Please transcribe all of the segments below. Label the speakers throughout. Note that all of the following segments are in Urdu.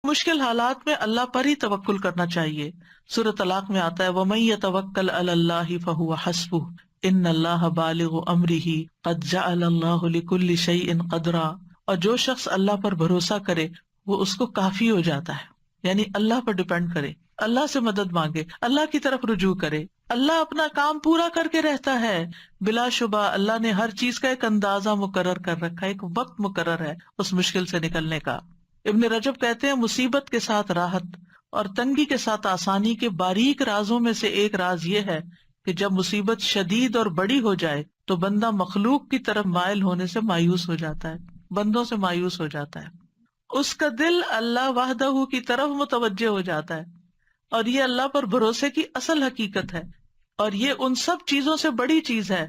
Speaker 1: مشکل حالات میں اللہ پر ہی توکل کرنا چاہیے. سورۃ طلاق میں آتا ہے وَمَن يَتَوَكَّلْ عَلَى اللَّهِ فَهُوَ حَسْبُهُ إِنَّ اللَّهَ بَالِغُ أَمْرِهِ قَدْ جَعَلَ اللَّهُ لِكُلِّ شَيْءٍ قَدْرًا. اور جو شخص اللہ پر بھروسہ کرے وہ اس کو کافی ہو جاتا ہے. یعنی اللہ پر ڈپینڈ کرے، اللہ سے مدد مانگے، اللہ کی طرف رجوع کرے. اللہ اپنا کام پورا کر کے رہتا ہے. بلا شبہ اللہ نے ہر چیز کا ایک اندازہ مقرر کر رکھا ہے، ایک وقت مقرر ہے اس مشکل سے نکلنے کا. ابن رجب کہتے ہیں مصیبت کے ساتھ راحت اور تنگی کے ساتھ آسانی کے باریک رازوں میں سے ایک راز یہ ہے کہ جب مصیبت شدید اور بڑی ہو جائے تو بندہ مخلوق کی طرف مائل ہونے سے مایوس ہو جاتا ہے، بندوں سے مایوس ہو جاتا ہے. اس کا دل اللہ وحدہ کی طرف متوجہ ہو جاتا ہے، اور یہ اللہ پر بھروسے کی اصل حقیقت ہے. اور یہ ان سب چیزوں سے بڑی چیز ہے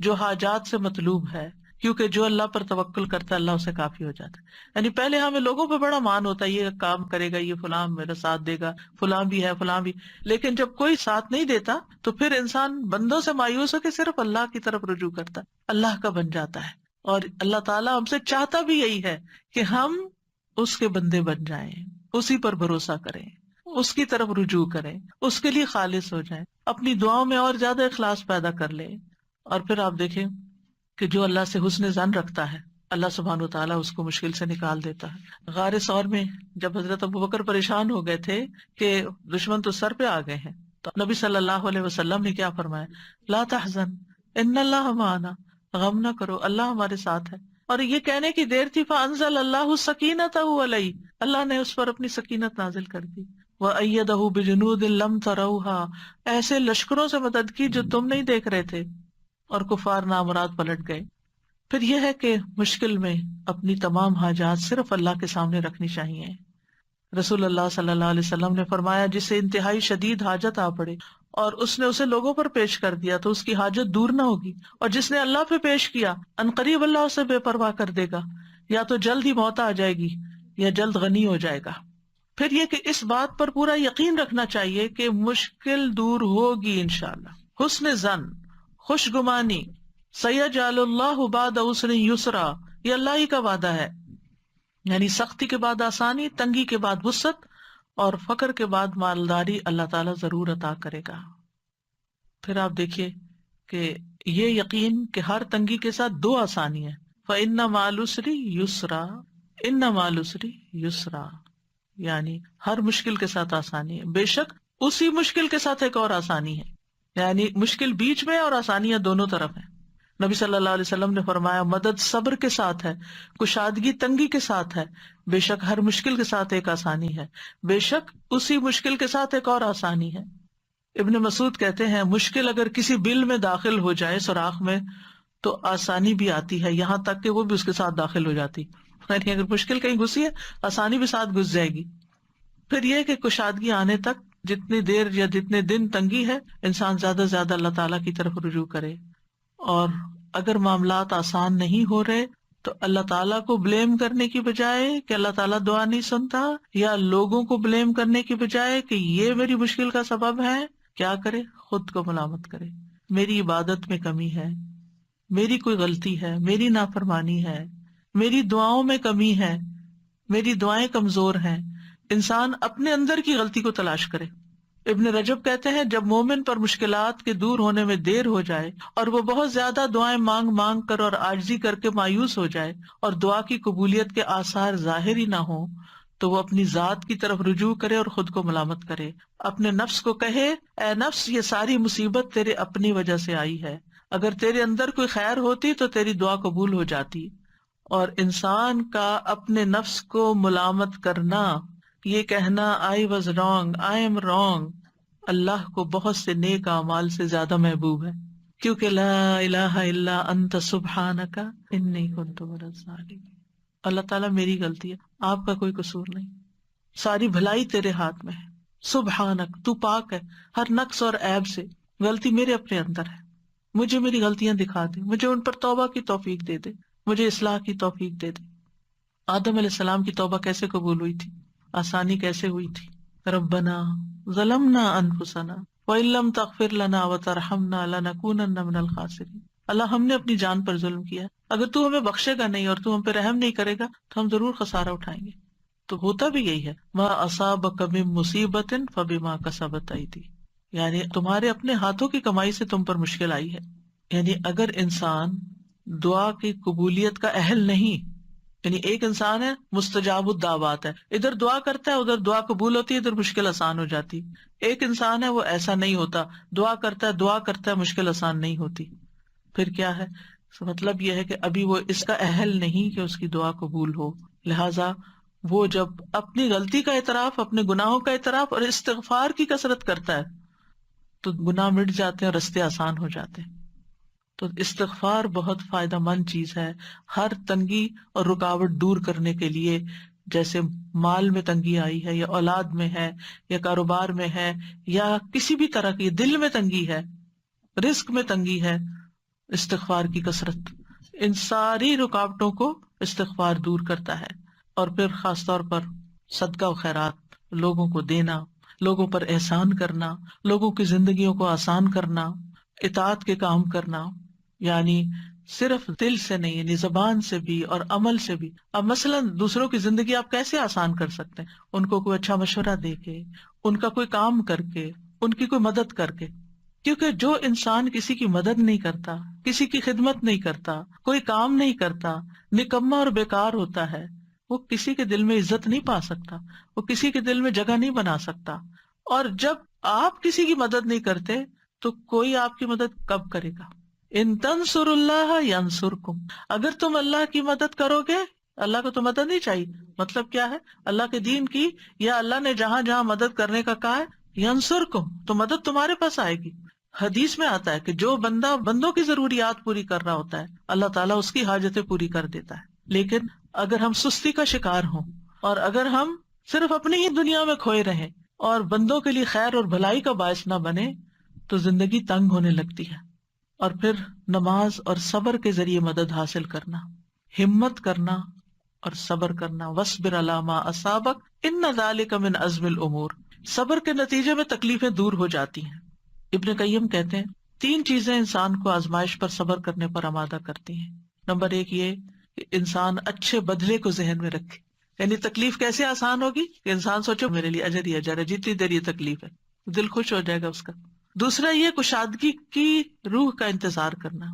Speaker 1: جو حاجات سے مطلوب ہے، کیونکہ جو اللہ پر توکل کرتا ہے اللہ اسے کافی ہو جاتا ہے. یعنی پہلے ہمیں لوگوں پہ بڑا مان ہوتا ہے، یہ کام کرے گا، یہ فلاں میرا ساتھ دے گا، فلاں بھی ہے، فلاں بھی. لیکن جب کوئی ساتھ نہیں دیتا تو پھر انسان بندوں سے مایوس ہو کے صرف اللہ کی طرف رجوع کرتا ہے، اللہ کا بن جاتا ہے. اور اللہ تعالیٰ ہم سے چاہتا بھی یہی ہے کہ ہم اس کے بندے بن جائیں، اسی پر بھروسہ کریں، اس کی طرف رجوع کریں، اس کے لیے خالص ہو جائیں، اپنی دعاؤں میں اور زیادہ اخلاص پیدا کر لیں. اور پھر آپ دیکھیں کہ جو اللہ سے حسن ظن رکھتا ہے اللہ سبحانہ و تعالیٰ اس کو مشکل سے نکال دیتا ہے. غار ثور میں جب حضرت ابوبکر پریشان ہو گئے تھے کہ دشمن تو سر پہ آ گئے ہیں، تو نبی صلی اللہ علیہ وسلم نے کیا فرمایا؟ لا تحزن ان اللہ معنا، غم نہ کرو اللہ ہمارے ساتھ ہے. اور یہ کہنے کی دیر تھی فانزل اللہ سکینتہ علیہ، اللہ نے اس پر اپنی سکینت نازل کر دی. وَأَيَّدَهُ بِجُنُودٍ لَمْ تَرَوْهَا، ایسے لشکروں سے مدد کی جو تم نہیں دیکھ رہے تھے، اور کفار نامراد پلٹ گئے. پھر یہ ہے کہ مشکل میں اپنی تمام حاجات صرف اللہ کے سامنے رکھنی چاہیے. رسول اللہ صلی اللہ علیہ وسلم نے فرمایا جسے انتہائی شدید حاجت آ پڑے اور اس نے اسے لوگوں پر پیش کر دیا تو اس کی حاجت دور نہ ہوگی، اور جس نے اللہ پہ پیش کیا عنقریب اللہ اسے بے پرواہ کر دے گا، یا تو جلد ہی موت آ جائے گی یا جلد غنی ہو جائے گا. پھر یہ کہ اس بات پر پورا یقین رکھنا چاہیے کہ مشکل دور ہوگی انشاءاللہ. حسن ظن، خوش گمانی، سیجعل اللہ بعد عسر یسرا، یہ اللہ ہی کا وعدہ ہے. یعنی سختی کے بعد آسانی، تنگی کے بعد وسعت، اور فقر کے بعد مالداری اللہ تعالیٰ ضرور عطا کرے گا. پھر آپ دیکھیے کہ یہ یقین کہ ہر تنگی کے ساتھ دو آسانی ہے، فَإِنَّ مَعَ الْعُسْرِ يُسْرًا، إِنَّ مَعَ الْعُسْرِ يُسْرًا، یعنی ہر مشکل کے ساتھ آسانی ہے، بے شک اسی مشکل کے ساتھ ایک اور آسانی ہے. یعنی مشکل بیچ میں اور آسانیاں دونوں طرف ہیں. نبی صلی اللہ علیہ وسلم نے فرمایا مدد صبر کے ساتھ ہے، کشادگی تنگی کے ساتھ ہے. بے شک ہر مشکل کے ساتھ ایک آسانی ہے، بے شک اسی مشکل کے ساتھ ایک اور آسانی ہے. ابن مسعود کہتے ہیں مشکل اگر کسی بل میں داخل ہو جائے، سوراخ میں، تو آسانی بھی آتی ہے، یہاں تک کہ وہ بھی اس کے ساتھ داخل ہو جاتی. یعنی اگر مشکل کہیں گھسی ہے آسانی بھی ساتھ گھس جائے گی. پھر یہ کہ کشادگی آنے تک جتنی دیر یا جتنے دن تنگی ہے انسان زیادہ سے زیادہ اللہ تعالیٰ کی طرف رجوع کرے. اور اگر معاملات آسان نہیں ہو رہے تو اللہ تعالیٰ کو بلیم کرنے کی بجائے کہ اللہ تعالیٰ دعا نہیں سنتا، یا لوگوں کو بلیم کرنے کی بجائے کہ یہ میری مشکل کا سبب ہے، کیا کرے؟ خود کو ملامت کرے. میری عبادت میں کمی ہے، میری کوئی غلطی ہے، میری نافرمانی ہے، میری دعاؤں میں کمی ہے، میری دعائیں کمزور ہیں. انسان اپنے اندر کی غلطی کو تلاش کرے. ابن رجب کہتے ہیں جب مومن پر مشکلات کے دور ہونے میں دیر ہو جائے اور وہ بہت زیادہ دعائیں مانگ مانگ کر اور عاجزی کر کے مایوس ہو جائے اور دعا کی قبولیت کے آثار ظاہر ہی نہ ہوں، تو وہ اپنی ذات کی طرف رجوع کرے اور خود کو ملامت کرے. اپنے نفس کو کہے اے نفس یہ ساری مصیبت تیرے اپنی وجہ سے آئی ہے، اگر تیرے اندر کوئی خیر ہوتی تو تیری دعا قبول ہو جاتی. اور انسان کا اپنے نفس کو ملامت کرنا، یہ کہنا I was wrong, I am wrong، اللہ کو بہت سے نیک اعمال سے زیادہ محبوب ہے، کیونکہ لا الہ الا انت سبحانک انی کنت من الظالمین. اللہ تعالیٰ میری غلطی ہے، آپ کا کوئی قصور نہیں، ساری بھلائی تیرے ہاتھ میں ہے. سبحانک، تو پاک ہے ہر نقص اور عیب سے، غلطی میرے اپنے اندر ہے، مجھے میری غلطیاں دکھا دے، مجھے ان پر توبہ کی توفیق دے دے، مجھے اصلاح کی توفیق دے دے. آدم علیہ السلام کی توبہ کیسے قبول ہوئی تھی؟ آسانی کیسے ہوئی تھی؟ ربنا ظلمنا انفسنا وان لم تغفر لنا وترحمنا لنکونن من الخاسرین. اللہ ہم نے اپنی جان پر ظلم کیا، اگر تو ہمیں بخشے گا نہیں اور تو ہم پہ رحم نہیں کرے گا تو ہم ضرور خسارہ اٹھائیں گے. تو ہوتا بھی یہی ہے، ما اصابک من مصیبت فبما کسبت ایدی، یعنی تمہارے اپنے ہاتھوں کی کمائی سے تم پر مشکل آئی ہے. یعنی اگر انسان دعا کی قبولیت کا اہل نہیں، یعنی ایک انسان ہے مستجاب الدعوات ہے، ادھر دعا کرتا ہے ادھر دعا قبول ہوتی ہے، ادھر مشکل آسان ہو جاتی. ایک انسان ہے وہ ایسا نہیں ہوتا، دعا کرتا ہے مشکل آسان نہیں ہوتی. پھر کیا ہے؟ مطلب یہ ہے کہ ابھی وہ اس کا اہل نہیں کہ اس کی دعا قبول ہو. لہذا وہ جب اپنی غلطی کا اعتراف، اپنے گناہوں کا اعتراف اور استغفار کی کثرت کرتا ہے تو گناہ مٹ جاتے ہیں اور رستے آسان ہو جاتے ہیں. تو استغفار بہت فائدہ مند چیز ہے ہر تنگی اور رکاوٹ دور کرنے کے لیے. جیسے مال میں تنگی آئی ہے، یا اولاد میں ہے، یا کاروبار میں ہے، یا کسی بھی طرح کی دل میں تنگی ہے، رزق میں تنگی ہے، استغفار کی کثرت ان ساری رکاوٹوں کو استغفار دور کرتا ہے. اور پھر خاص طور پر صدقہ و خیرات، لوگوں کو دینا، لوگوں پر احسان کرنا، لوگوں کی زندگیوں کو آسان کرنا، اطاعت کے کام کرنا، یعنی صرف دل سے نہیں، یعنی زبان سے بھی اور عمل سے بھی. اب مثلاً دوسروں کی زندگی آپ کیسے آسان کر سکتے ہیں؟ ان کو کوئی اچھا مشورہ دے کے، ان کا کوئی کام کر کے، ان کی کوئی مدد کر کے. کیونکہ جو انسان کسی کی مدد نہیں کرتا، کسی کی خدمت نہیں کرتا، کوئی کام نہیں کرتا، نکما اور بیکار ہوتا ہے، وہ کسی کے دل میں عزت نہیں پا سکتا، وہ کسی کے دل میں جگہ نہیں بنا سکتا. اور جب آپ کسی کی مدد نہیں کرتے تو کوئی آپ کی مدد کب کرے گا؟ ان تنصر اللہ ینصرکم، اگر تم اللہ کی مدد کرو گے، اللہ کو تو مدد نہیں چاہیے. مطلب کیا ہے؟ اللہ کے دین کی، یا اللہ نے جہاں جہاں مدد کرنے کا کہا ہے، ینصرکم، تو مدد تمہارے پاس آئے گی. حدیث میں آتا ہے کہ جو بندہ بندوں کی ضروریات پوری کر رہا ہوتا ہے، اللہ تعالیٰ اس کی حاجتیں پوری کر دیتا ہے. لیکن اگر ہم سستی کا شکار ہوں، اور اگر ہم صرف اپنی ہی دنیا میں کھوئے رہیں اور بندوں کے لیے خیر اور بھلائی کا باعث نہ بنے، تو زندگی تنگ ہونے لگتی ہے. اور پھر نماز اور صبر کے ذریعے مدد حاصل کرنا، ہمت کرنا اور صبر کرنا. وَاصْبِرْ عَلَىٰ مَا أَصَابَكَ إِنَّ ذَلِكَ مِنْ عَزْمِ الْأُمُورِ. صبر کے نتیجے میں تکلیفیں دور ہو جاتی ہیں. ابن قیم کہتے ہیں 3 چیزیں انسان کو آزمائش پر صبر کرنے پر آمادہ کرتی ہیں. نمبر 1 یہ کہ انسان اچھے بدلے کو ذہن میں رکھے. یعنی تکلیف کیسے آسان ہوگی کہ انسان سوچے میرے لیے اجر ہی اجر ہے، جتنی دیر یہ تکلیف ہے دل خوش ہو جائے گا اس کا. دوسرا یہ کشادگی کی روح کا انتظار کرنا،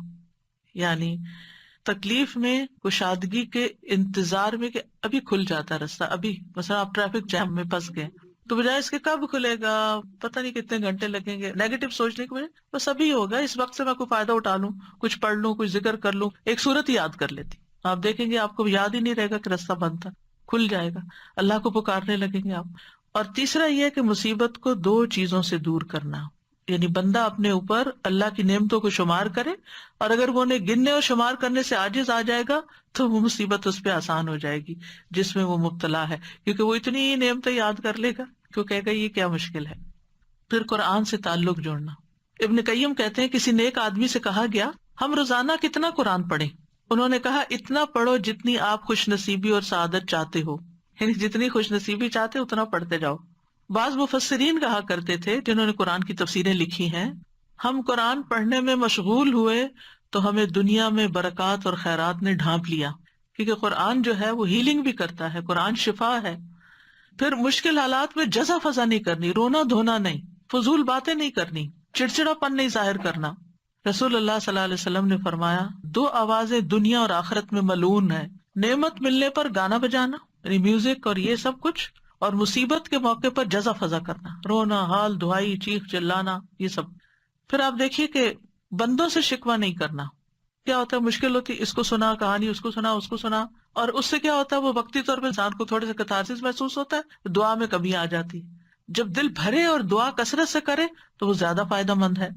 Speaker 1: یعنی تکلیف میں کشادگی کے انتظار میں کہ ابھی کھل جاتا راستہ. ابھی مثلا آپ ٹریفک جام میں پھنس گئے تو بجائے اس کے کب کھلے گا، پتہ نہیں کتنے گھنٹے لگیں گے، نیگیٹو سوچنے کے بجائے بس ابھی ہوگا، اس وقت سے میں کوئی فائدہ اٹھا لوں، کچھ پڑھ لوں، کچھ ذکر کر لوں، ایک سورت ہی یاد کر لیتی. آپ دیکھیں گے آپ کو یاد ہی نہیں رہے گا کہ راستہ بند تھا، کھل جائے گا، اللہ کو پکارنے لگیں گے آپ. اور تیسرا یہ کہ مصیبت کو 2 چیزوں سے دور کرنا، یعنی بندہ اپنے اوپر اللہ کی نعمتوں کو شمار کرے، اور اگر وہ انہیں گننے اور شمار کرنے سے عاجز آ جائے گا تو وہ مصیبت اس پہ آسان ہو جائے گی جس میں وہ مبتلا ہے، کیونکہ وہ اتنی ہی نعمتیں یاد کر لے گا کہ وہ کہے گا یہ کیا مشکل ہے. پھر قرآن سے تعلق جوڑنا. ابن قیم کہتے ہیں کسی نیک آدمی سے کہا گیا ہم روزانہ کتنا قرآن پڑھیں؟ انہوں نے کہا اتنا پڑھو جتنی آپ خوش نصیبی اور سعادت چاہتے ہو، یعنی جتنی خوش نصیبی چاہتے اتنا پڑھتے جاؤ. بعض مفسرین کہا کرتے تھے جنہوں نے قرآن کی تفسیریں لکھی ہیں، ہم قرآن پڑھنے میں مشغول ہوئے تو ہمیں دنیا میں برکات اور خیرات نے ڈھانپ لیا، کیونکہ قرآن جو ہے وہ ہیلنگ بھی کرتا ہے، قرآن شفا ہے. پھر مشکل حالات میں جزا فضا نہیں کرنی، رونا دھونا نہیں، فضول باتیں نہیں کرنی، چڑچڑا پن نہیں ظاہر کرنا. رسول اللہ صلی اللہ علیہ وسلم نے فرمایا 2 آوازیں دنیا اور آخرت میں ملعون ہیں، نعمت ملنے پر گانا بجانا یعنی میوزک اور یہ سب کچھ، اور مصیبت کے موقع پر جزا فضا کرنا، رونا، حال دعائی، چیخ چلانا، یہ سب. پھر آپ دیکھیے کہ بندوں سے شکوہ نہیں کرنا. کیا ہوتا ہے مشکل ہوتی، اس کو سنا کہانی، اس کو سنا، اس کو سنا، اور اس سے کیا ہوتا ہے وہ وقتی طور پہ انسان کو تھوڑے سے کتارسس محسوس ہوتا ہے، دعا میں کمی آ جاتی. جب دل بھرے اور دعا کثرت سے کرے تو وہ زیادہ فائدہ مند ہے.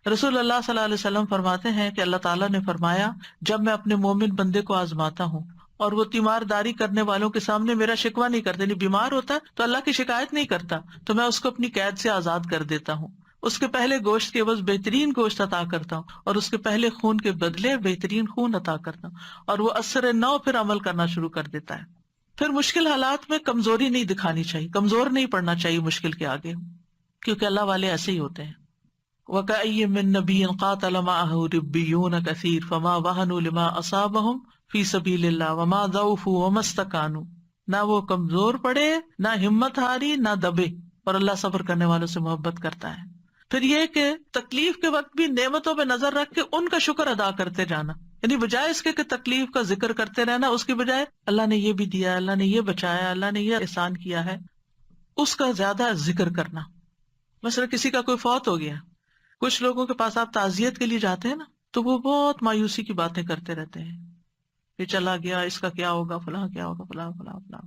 Speaker 1: رسول اللہ صلی اللہ علیہ وسلم فرماتے ہیں کہ اللہ تعالیٰ نے فرمایا جب میں اپنے مومن بندے کو آزماتا ہوں اور وہ تیمار داری کرنے والوں کے سامنے میرا شکوہ نہیں کرتا، یعنی بیمار ہوتا ہے تو اللہ کی شکایت نہیں کرتا، تو میں اس کو اپنی قید سے آزاد کر دیتا ہوں، اس کے پہلے گوشت کے عوض بہترین گوشت عطا کرتا ہوں، اور اس کے پہلے خون کے بدلے بہترین خون عطا کرتا ہوں، اور وہ اثر نو پھر عمل کرنا شروع کر دیتا ہے. پھر مشکل حالات میں کمزوری نہیں دکھانی چاہیے، کمزور نہیں پڑنا چاہیے مشکل کے آگے، کیونکہ اللہ والے ایسے ہی ہوتے ہیں. وَكَأَيٍّ مِّن نَّبِيٍّ قَاتَلَ مَعَهُ رِبِّيُّونَ كَثِيرٌ فَمَا وَهَنُوا لِمَا أَصَابَهُمْ فِي سَبِيلِ اللَّهِ وَمَا ضَعُفُوا وَمَا اسْتَكَانُوا. نہ وہ کمزور پڑے، نہ ہمت ہاری، نہ دبے، اور اللہ صبر کرنے والوں سے محبت کرتا ہے۔ پھر یہ کہ تکلیف کے وقت بھی نعمتوں پہ نظر رکھ کے ان کا شکر ادا کرتے جانا، یعنی بجائے اس کے کہ تکلیف کا ذکر کرتے رہنا، اس کی بجائے اللہ نے یہ بھی دیا، اللہ نے یہ بچایا، اللہ نے یہ احسان کیا ہے، اس کا زیادہ ذکر کرنا۔ مثلا کسی کا کوئی فوت ہو گیا، کچھ لوگوں کے پاس آپ تعزیت کے لیے جاتے ہیں نا، تو وہ بہت مایوسی کی باتیں کرتے رہتے ہیں، یہ چلا گیا، اس کا کیا ہوگا، فلاں کیا ہوگا، فلاں فلاں فلاں۔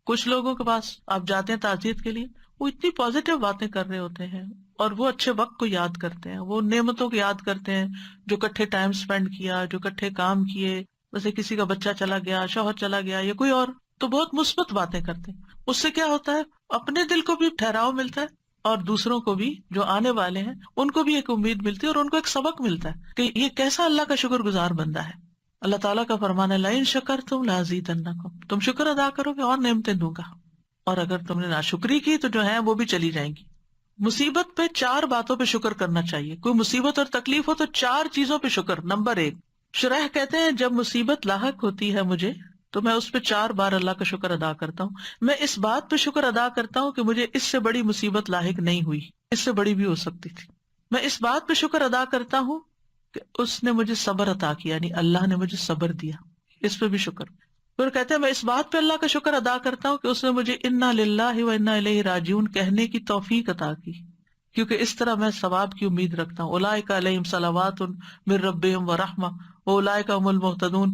Speaker 1: کچھ لوگوں کے پاس آپ جاتے ہیں تعزیت کے لیے، وہ اتنی پازیٹیو باتیں کر رہے ہوتے ہیں، اور وہ اچھے وقت کو یاد کرتے ہیں، وہ نعمتوں کو یاد کرتے ہیں جو کٹھے ٹائم سپینڈ کیا، جو کٹھے کام کیے، جیسے کسی کا بچہ چلا گیا، شوہر چلا گیا، یا کوئی اور، تو بہت مثبت باتیں کرتے ہیں۔ اس سے کیا ہوتا ہے، اپنے دل کو بھی ٹھہراؤ ملتا ہے، اور دوسروں کو بھی جو آنے والے ہیں ان کو بھی ایک امید ملتی ہے، اور ان کو ایک سبق ملتا ہے کہ یہ کیسا اللہ کا شکر گزار بندہ ہے۔ اللہ تعالیٰ کا فرمان ہے لئن شکرتم لازیدنکم، تم شکر ادا کرو گے اور نعمتیں دوں گا، اور اگر تم نے ناشکری کی تو جو ہے وہ بھی چلی جائیں گی۔ مصیبت پہ 4 باتوں پہ شکر کرنا چاہیے، کوئی مصیبت اور تکلیف ہو تو 4 چیزوں پہ شکر۔ نمبر 1، شرح کہتے ہیں جب مصیبت لاحق ہوتی ہے مجھے تو میں اس پہ 4 بار اللہ کا شکر ادا کرتا ہوں۔ میں اس بات پہ شکر ادا کرتا ہوں کہ مجھے اس سے بڑی مصیبت لاحق نہیں ہوئی، اس سے بڑی بھی ہو سکتی تھی۔ میں اس بات پہ شکر ادا کرتا ہوں کہ اس نے مجھے صبر عطا کیا، یعنی اللہ نے مجھے صبر دیا، اس پہ بھی شکر۔ پھر کہتے ہیں میں اس بات پہ اللہ کا شکر ادا کرتا ہوں کہ اس نے مجھے انا للہ و انا الیہ راجعون کہنے کی توفیق عطا کی، کیونکہ اس طرح میں ثواب کی امید رکھتا ہوں۔ اولئک علیہم صلوات من ربہم ورحمہ واولئک هم المہتدون،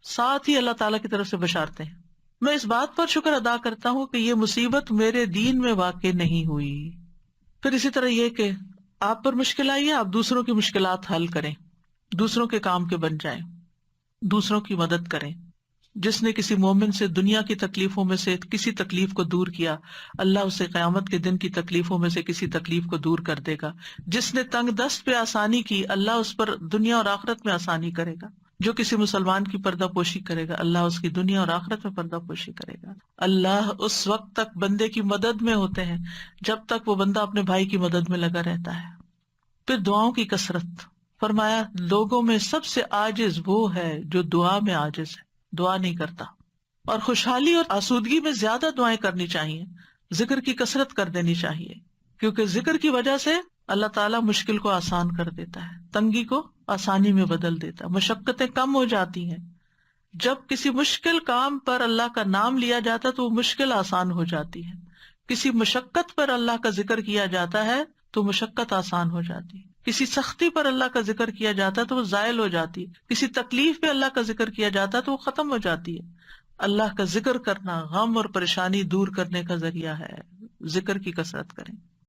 Speaker 1: ساتھ ہی اللہ تعالیٰ کی طرف سے بشارتیں ہیں۔ میں اس بات پر شکر ادا کرتا ہوں کہ یہ مصیبت میرے دین میں واقع نہیں ہوئی۔ پھر اسی طرح یہ کہ آپ پر مشکل آئی ہے، آپ دوسروں کی مشکلات حل کریں، دوسروں کے کام کے بن جائیں، دوسروں کی مدد کریں۔ جس نے کسی مومن سے دنیا کی تکلیفوں میں سے کسی تکلیف کو دور کیا، اللہ اسے قیامت کے دن کی تکلیفوں میں سے کسی تکلیف کو دور کر دے گا۔ جس نے تنگ دست پہ آسانی کی، اللہ اس پر دنیا اور آخرت میں آسانی کرے گا۔ جو کسی مسلمان کی پردہ پوشی کرے گا، اللہ اس کی دنیا اور آخرت میں پردہ پوشی کرے گا۔ اللہ اس وقت تک بندے کی مدد میں ہوتے ہیں جب تک وہ بندہ اپنے بھائی کی مدد میں لگا رہتا ہے۔ پھر دعاؤں کی کثرت، فرمایا لوگوں میں سب سے عاجز وہ ہے جو دعا میں عاجز ہے، دعا نہیں کرتا۔ اور خوشحالی اور آسودگی میں زیادہ دعائیں کرنی چاہیے، ذکر کی کثرت کر دینی چاہیے، کیونکہ ذکر کی وجہ سے اللہ تعالیٰ مشکل کو آسان کر دیتا ہے، تنگی کو آسانی میں بدل دیتا ہے، مشقتیں کم ہو جاتی ہیں۔ جب کسی مشکل کام پر اللہ کا نام لیا جاتا ہے تو وہ مشکل آسان ہو جاتی ہے، کسی مشقت پر اللہ کا ذکر کیا جاتا ہے تو مشقت آسان ہو جاتی ہے، کسی سختی پر اللہ کا ذکر کیا جاتا ہے تو وہ زائل ہو جاتی ہے، کسی تکلیف پہ اللہ کا ذکر کیا جاتا ہے تو وہ ختم ہو جاتی ہے۔ اللہ کا ذکر کرنا غم اور پریشانی دور کرنے کا ذریعہ ہے، ذکر کی کثرت کریں۔